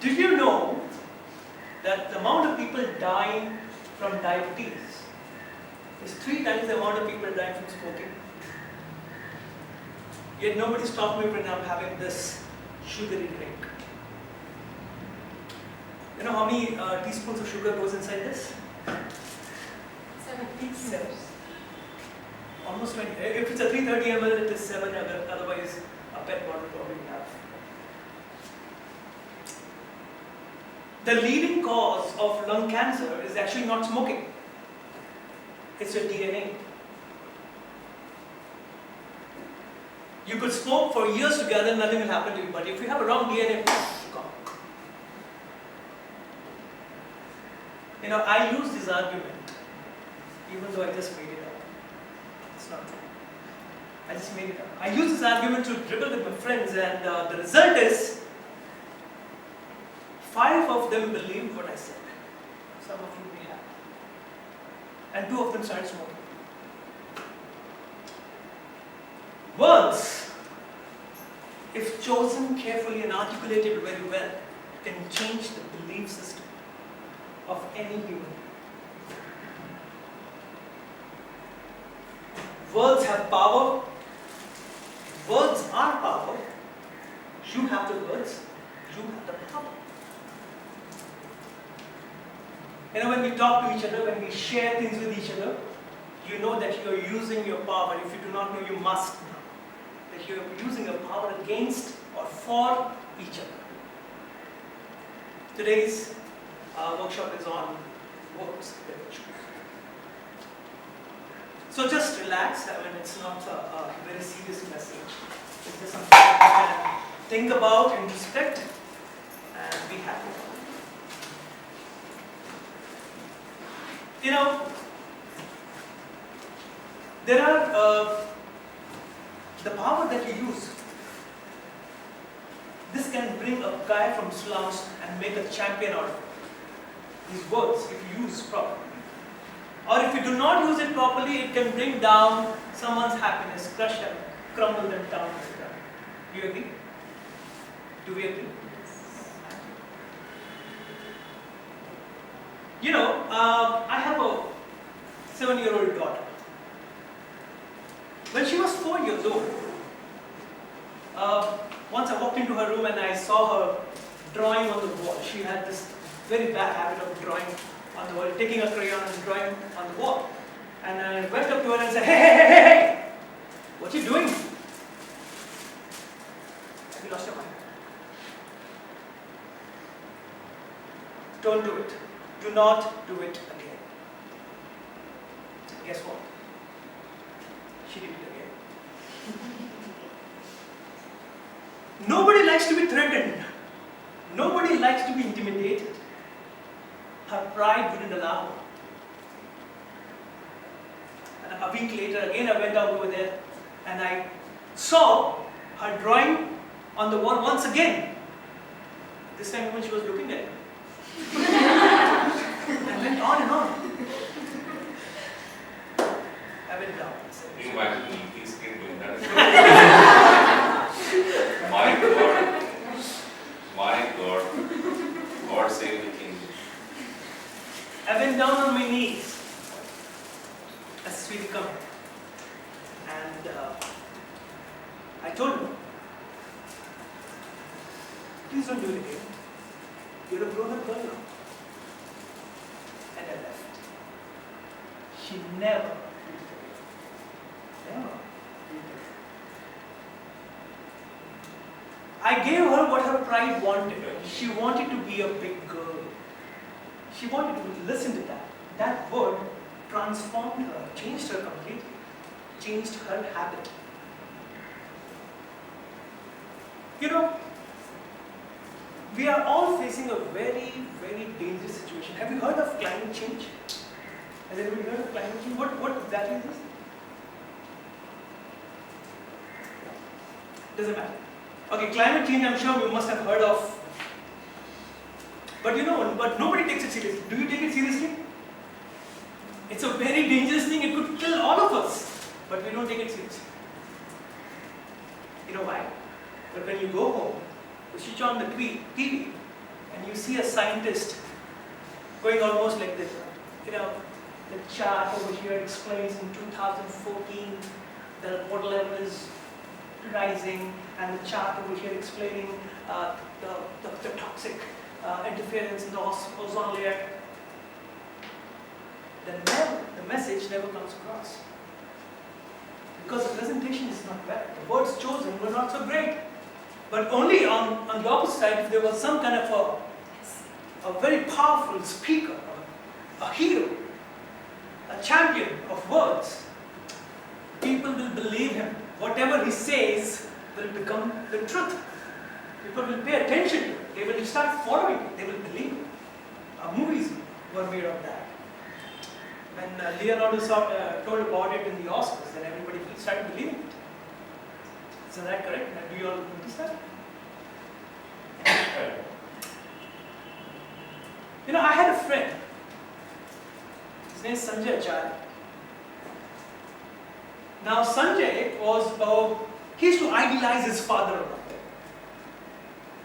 Did you know that the amount of people dying from diabetes is 3 times the amount of people dying from smoking? Yet nobody stopped me when I'm having this sugary drink. You know how many teaspoons of sugar goes inside this? 7. Almost 20. If it's a 330 ml, it is 7. Otherwise, a pet bottle probably have. The leading cause of lung cancer is actually not smoking. It's your DNA. You could smoke for years together, nothing will happen to you. But if you have a wrong DNA, you're gone. You know, I use this argument, even though I just made it up. It's not true. I just made it up. I use this argument to dribble with my friends, and the result is 5 of them believed what I said. Some of you may have. And 2 of them started smoking. Words, if chosen carefully and articulated very well, can change the belief system of any human. Words have power. Words are power. You have the words. You have the power. You know, when we talk to each other, when we share things with each other, you know that you are using your power. If you do not know, you must know that you are using your power against or for each other. Today's workshop is on words that we choose. So just relax. I mean, it's not a very serious message. It's just something that you can think about and respect and be happy about. You know, there are the power that you use. This can bring a guy from slums and make a champion out of it. These words, if you use properly. Or if you do not use it properly, it can bring down someone's happiness, crush them, crumble them down to the ground. Do you agree? Do we agree? You know, I have a 7-year-old daughter. When she was 4 years old, once I walked into her room and I saw her drawing on the wall. She had this very bad habit of drawing on the wall, taking a crayon and drawing on the wall. And I went up to her and said, hey, what are you doing? Have you lost your mind? Don't do it. Do not do it again. Guess what? She did it again. Nobody likes to be threatened. Nobody likes to be intimidated. Her pride wouldn't allow her. And a week later, again I went out over there and I saw her drawing on the wall once again. This time when she was looking at me. I went on and on. I went down. You might please keep doing that. My God. My God. God save the king. I went down on my knees as a sweet come. And I told her, please don't do it again. You're a grown-up girl now. And I left. She never did it again. Never did it again. I gave her what her pride wanted. She wanted to be a big girl. She wanted to listen to that. That word transformed her, changed her completely, changed her habit. You know, we are all facing a very, very dangerous situation. Have you heard of climate change? Has anybody heard of climate change? What exactly is this? Doesn't matter. Okay, climate change, I'm sure you must have heard of. But you know, but nobody takes it seriously. Do you take it seriously? It's a very dangerous thing. It could kill all of us. But we don't take it seriously. You know why? But when you go home, you switch on the TV, and you see a scientist going almost like this. You know, the chart over here explains in 2014 the water level is rising, and the chart over here explaining the toxic interference in the ozone layer. The message never comes across. Because the presentation is not well. The words chosen were not so great. But only on the opposite side, if there was some kind of a very powerful speaker, a hero, a champion of words, people will believe him. Whatever he says will become the truth. People will pay attention to it. They will start following it. They will believe it. Movies were made of that. When Leonardo told about it in the Oscars, then everybody started believing it. Isn't that correct? Do you all notice that? You know, I had a friend. His name is Sanjay Acharya. Now, Sanjay he used to idealize his father a lot.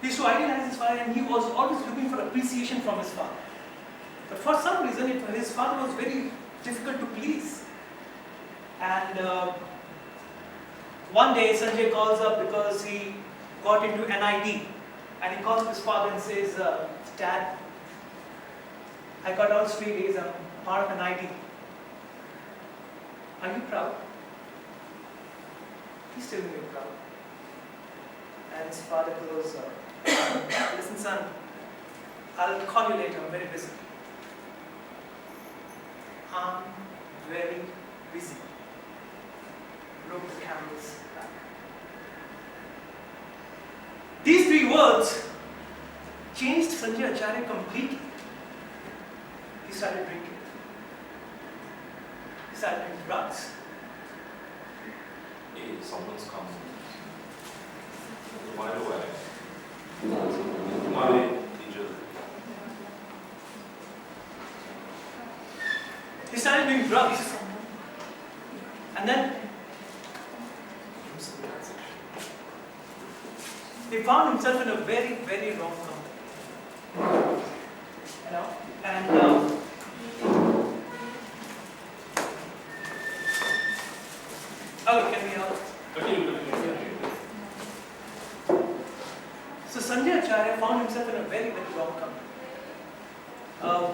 He used to idealize his father, and he was always looking for appreciation from his father. But for some reason, his father was very difficult to please. And one day, Sanjay calls up because he got into NID. And he calls up his father and says, Dad, I got all straight A's. I'm part of NID. Are you proud? He's telling me you're proud. And his father goes, listen, son, I'll call you later. I'm very busy. I'm very busy. Broke the camel's back. These three words changed Sanjay Acharya completely. He started drinking. He started doing drugs. Hey, someone's coming. My way. My teacher. He started doing drugs. And then he found himself in a very, very wrong company. You know? And can we help? So Sanjay Acharya found himself in a very, very wrong company.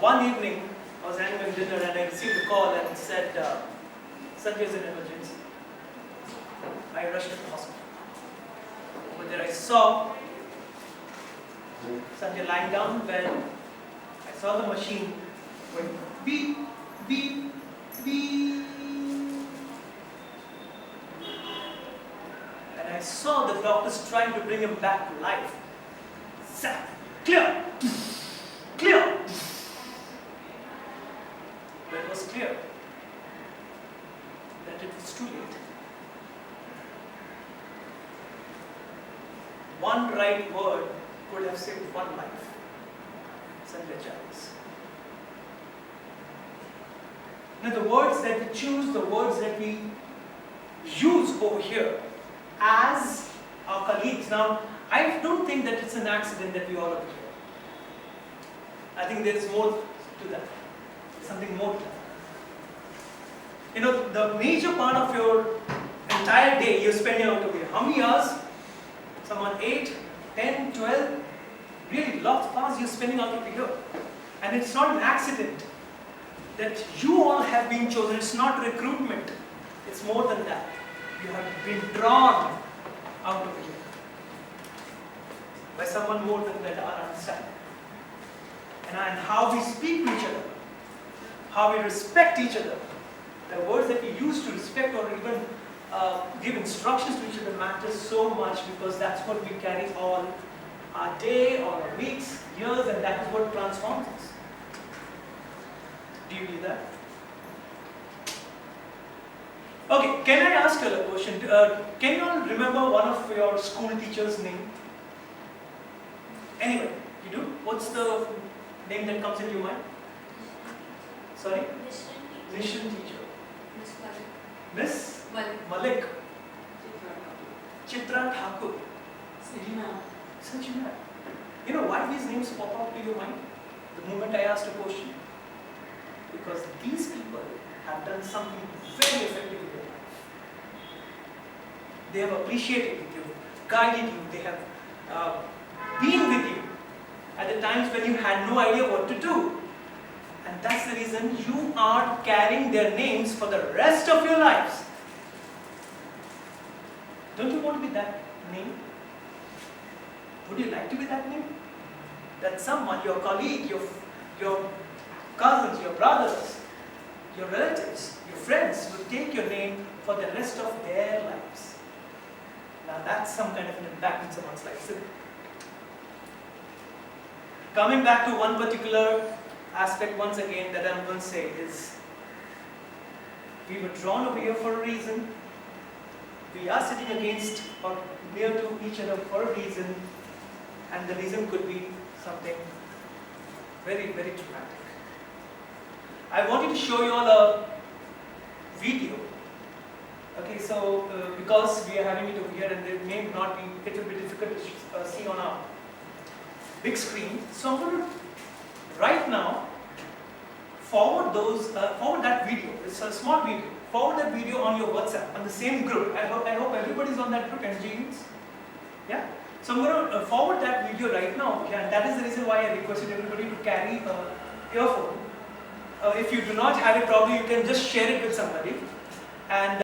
One evening, I was having dinner and I received a call and it said, Sanjay's in emergency. I rushed to the hospital. Over there I saw Sanjay lying down in bed. I saw the machine going beep, beep, beep. And I saw the doctors trying to bring him back to life. Zap, clear, clear. But it was clear that it was too late. One right word could have saved one life. Sanjay Acharya's. Now the words that we choose, the words that we use over here as our colleagues. Now, I don't think that it's an accident that we all are here. I think there is more to that. Something more to that. You know, the major part of your entire day you're spending out over here. How many hours? Someone 8, 10, 12, really lots of hours you're spending out over here. And it's not an accident that you all have been chosen. It's not recruitment. It's more than that. You have been drawn out of here by someone more than that our understanding. And how we speak to each other, how we respect each other, the words that we use to respect or even give instructions to each other matters so much, because that's what we carry all our day, all our weeks, years, and that is what transforms us. Do you believe that? Okay, can I ask you a question? Can you all remember one of your school teacher's name? Anyway, you do? What's the name that comes into your mind? Sorry? Mission teacher. Miss Malik. Chitra Thakur. Sajina. You know why these names pop out to your mind the moment I asked a question? Because these people have done something very effective in your life. They have appreciated you, they have guided you, they have been with you at the times when you had no idea what to do. And that's the reason you are carrying their names for the rest of your lives. Don't you want to be that name? Would you like to be that name? That someone, your colleague, your cousins, your brothers, your relatives, your friends will take your name for the rest of their lives. Now that's some kind of an impact in someone's life, isn't it? Coming back to one particular aspect once again that I'm going to say is, we were drawn over here for a reason. We are sitting against or near to each other for a reason, and the reason could be something very, very dramatic. I wanted to show you all a video. Okay, so because we are having it over here and it may not be, it will be difficult to see on our big screen. So I'm going to right now forward that video. It's a small video. Forward that video on your WhatsApp on the same group. I hope everybody's on that group. NGs, yeah. So I'm going to forward that video right now. Okay, and that is the reason why I requested everybody to carry an earphone. If you do not have it, probably you can just share it with somebody. And